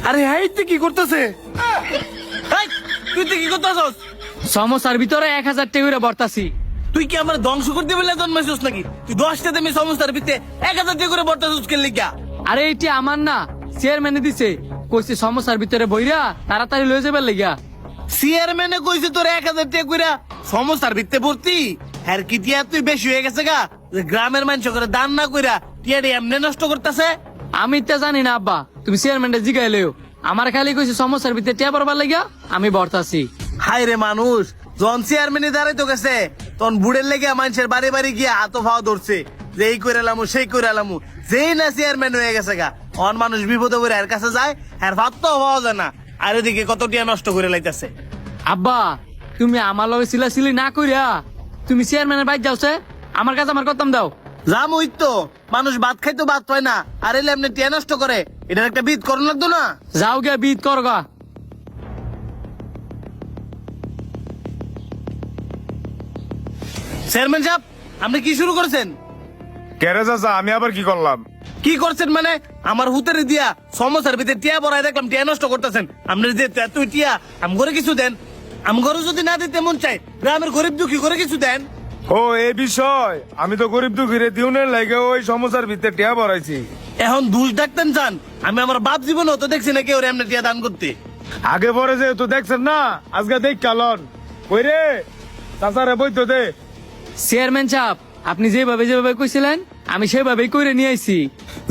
আরে হাই তুই কি করতেছে? তুই কি করতেছস? সমস্যার ভিতরে 1000 টাকা করে বর্তাছি। তুই কি আমার ধ্বংস করতে বলে জন্মাইছিস নাকি? তুই 10টা দামি সমস্যার ভিতরে 1000 টাকা করে বর্তাছিস কেন লিগা? আরে এটি আমার না, চেয়ারম্যানে দিছে, কইছে সমস্যার ভিতরে বইরা তাড়াতাড়ি লয়ে যাবার লাগিয়া। চেয়ারম্যানে কইছে তোর 1000 টাকা করে সমস্যার ভিতরে ভর্তি। আর কি টিয়া তুই বেশি হয়ে গেছে গা? যে গ্রামের মানুষ করে দান না কইরা টিয়াটা এমনি নষ্ট করতেছে। আমি তা জানি না আব্বা, তুমি চেয়ারম্যানটা জিগাইলেও। আমার খালি কইছে সমস্যার ভিতরে টিয়া পড়বার লাগিয়া আমি বর্তাছি। হাই রে মানুষ, যখন চেয়ারম্যানে দাঁড়াইতো গেছে তখন বুড়ের লেগে মানুষের বাড়ি বাড়ি গিয়ে হাতো ফাও ধরছে যে এই করে এলামু সেই করে এলামু। যেই না চেয়ারম্যান হয়ে গেছে গা অন মানুষ বিপদে পড়ে এর কাছে যায়, এর ভাত তো পাওয়া যায় না। আর এদিকে কত টিয়া নষ্ট করে লাইতেছে। আব্বা তুমি আমার লগে সিলাসিলি না কইরা তুমি চেয়ারম্যানের বাইক যাওছে, আমার কাছে আমার কতম দাও। যাম ওই তো, মানুষ ভাত খাইতো ভাত পায় না, আর এলে এমনি টিয়া নষ্ট করে। এটার একটা বিদ করুন লাগতো না? যাও গিয়া বিদ করগা। চেয়ারম্যান সাহেব, আপনি কি শুরু করেছেন? কেরে চাচা, আমি আবার কি করলাম? কি করছেন মানে? আমার হুতেরে দিয়া সমস্যার ভিতরে টিয়া বড়াই দেখলাম টিয়া নষ্ট করতেছেন। আপনার যে তুই টিয়া আম ঘরে কিছু দেন, আম ঘরে যদি না দিতে মন চাই গ্রামের গরিব দুঃখী করে কিছু দেন। ও এই বিষয়, আমি তো গরিব দুঃখীরে দিউনের লাগে ওই সমস্যার ভিতরে টিয়া ভরাইছি। এখন দুষ ডাকতেন চান? আমি আমার বাপ জীবনও তো দেখছি না কেউ এমনি টিয়া দান করতে। আগে পরে যে তো দেখছেন না, আজকে দেখ কালন কই রে চাচারে বই তো দে। চেয়ারম্যান সাহেব, আপনি যেভাবে কইছিলেন আমি সেভাবেই কইরে নিয়ে আইছি।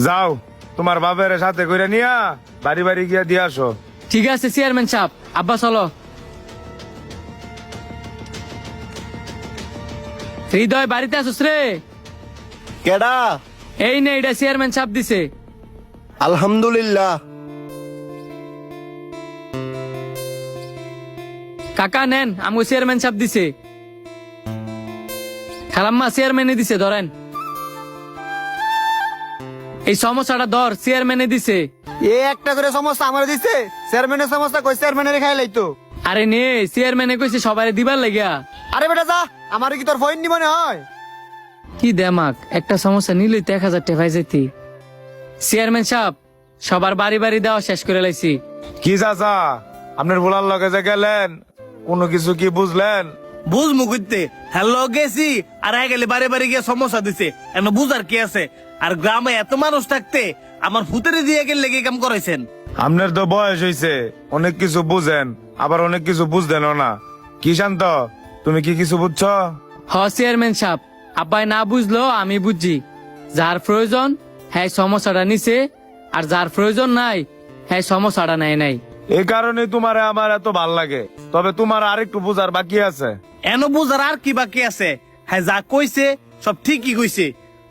যাও তোমার বাপের সাথে কইরা নিয়া বাড়ি বাড়ি গিয়া দিয়ে আসো। ঠিক আছে চেয়ারম্যান সাহেব, আব্বা চলো। হৃদয় বাড়িতে আসুস রে? কেডা? এই নে, এটা চেয়ারম্যান সাহেব দিছে। আলহামদুলিল্লাহ। কাকা নেন, আমগো চেয়ারম্যান সাহেব দিছে। খালাম্মা চেয়ারম্যানে দিছে, ধরেন। এই সমস্যাটা ধর, চেয়ারম্যানে দিছে। এ একটা করে সমস্যা আমার দিছে, চেয়ারম্যানের সমস্যা কই চেয়ারম্যানের খাই লাইতো। আরে নে, চেয়ারম্যানে কইছে সবাই দিবার লাগিয়া। আরে বেটা যা, আমার কি তোর ফোন নিবনে হয়? কি দেমাক, একটা সমস্যা নিলেই তো 1000 টাকা পাই যেতি। চেয়ারম্যান সাহেব, সবার বাড়ি বাড়ি দেওয়া শেষ করে লাইছি। কি চাচা, আপনার বলার লগে যে গেলেন কোনো কিছু কি বুঝলেন? বুঝ মুকুইতে হ্যালো গেছি আর আগে গেলে বাড়ি বাড়ি গিয়ে সমস্যা দিছে। এমন বুঝার কি আছে? আর গ্রামে এত মানুষ থাকতে আমার হুতেরে দিয়ে গেলে লেগে কাম করাইছেন। আপনার তো বয়স হয়েছে, অনেক কিছু বুঝেন, আবার অনেক কিছু বুঝলেনও না। কি শান্ত, তুমি কি কিছু বুঝছো? হ চেয়ারম্যান সাহেব, আব্বাই না বুঝলো আমি বুঝছি। যার প্রয়োজন হ্যাঁ সমস্যাটা নিছে, আর যার প্রয়োজন নাই হ্যাঁ সমস্যাটা নেয় নাই। এই কারণে তোমারে আমার এত ভাল লাগে। তবে তোমার আরেকটু বুঝার বাকি আছে। এন বুঝার আর কি বাকি আছে? হ্যাঁ যা কইছে সব ঠিকই কইছে।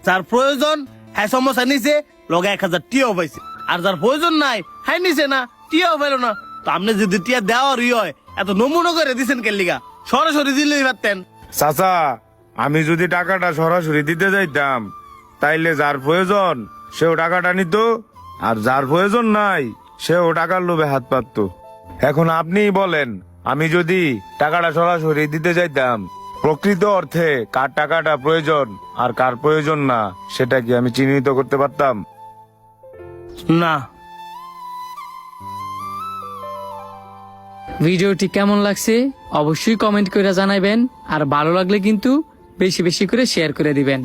যার প্রয়োজন হ্যাঁ সমস্যা নিছে, লগে 1000 টিয়াও পাইছে। আর যার প্রয়োজন নাই হ্যাঁ নিছে না, টিয়াও পাইল না। তো আপনি যদি টিয়া দেওয়ার হয় এত নমুনা করে দিছেন কেন লিগা? সরাসরি দিলেই পারতেন। চাচা, আমি যদি টাকাটা সরাসরি দিতে যাইতাম তাইলে যার প্রয়োজন সেও টাকাটা নিত, আর যার প্রয়োজন নাই সেও টাকার লোভে হাত পাততো। এখন আপনিই বলেন, আমি যদি টাকাটা সরাসরি দিতে যাইতাম, প্রকৃত অর্থে কার টাকাটা প্রয়োজন আর কার প্রয়োজন না সেটা কি আমি চিহ্নিত করতে পারতাম? না। ভিডিওটি কেমন লাগছে অবশ্যই কমেন্ট করে জানাবেন, আর ভালো লাগলে কিন্তু বেশি বেশি করে শেয়ার করে দিবেন।